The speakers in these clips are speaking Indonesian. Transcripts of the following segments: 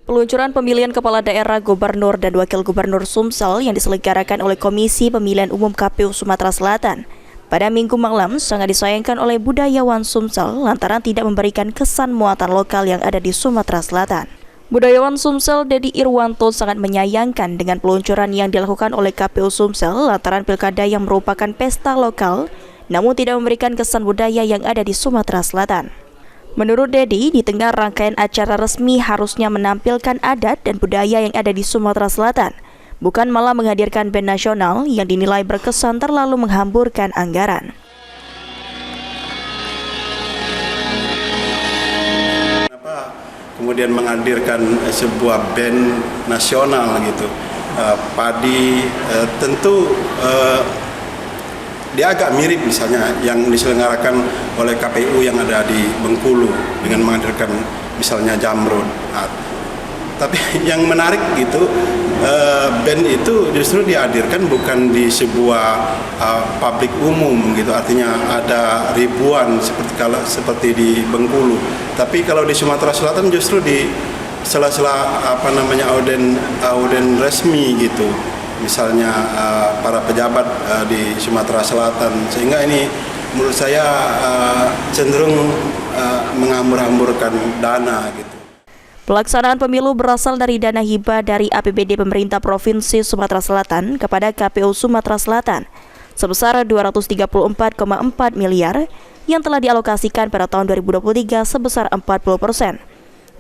Peluncuran pemilihan kepala daerah, gubernur, dan wakil gubernur Sumsel yang diselenggarakan oleh Komisi Pemilihan Umum KPU Sumatera Selatan pada Minggu malam sangat disayangkan oleh budayawan Sumsel lantaran tidak memberikan kesan muatan lokal yang ada di Sumatera Selatan. Budayawan Sumsel Dedi Irwanto sangat menyayangkan dengan peluncuran yang dilakukan oleh KPU Sumsel lantaran pilkada yang merupakan pesta lokal namun tidak memberikan kesan budaya yang ada di Sumatera Selatan. Menurut Dedi, di tengah rangkaian acara resmi harusnya menampilkan adat dan budaya yang ada di Sumatera Selatan, bukan malah menghadirkan band nasional yang dinilai berkesan terlalu menghamburkan anggaran. Kenapa kemudian menghadirkan sebuah band nasional gitu? Padi tentu dia agak mirip misalnya yang diselenggarakan oleh KPU yang ada di Bengkulu dengan menghadirkan misalnya Jamrud. Nah, tapi yang menarik gitu band itu justru dihadirkan bukan di sebuah publik umum gitu, artinya ada ribuan seperti di Bengkulu. Tapi kalau di Sumatera Selatan justru di sela-sela auden resmi gitu. Misalnya para pejabat di Sumatera Selatan, sehingga ini menurut saya cenderung menghambur-hamburkan dana gitu. Pelaksanaan pemilu berasal dari dana hibah dari APBD pemerintah Provinsi Sumatera Selatan kepada KPU Sumatera Selatan sebesar 234,4 miliar yang telah dialokasikan pada tahun 2023 sebesar 40%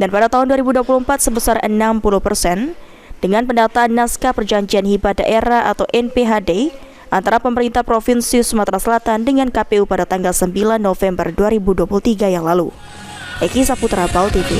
dan pada tahun 2024 sebesar 60%. Dengan pendataan naskah perjanjian hibah daerah atau NPHD antara pemerintah Provinsi Sumatera Selatan dengan KPU pada tanggal 9 November 2023 yang lalu. Eki Saputra, PAL TV.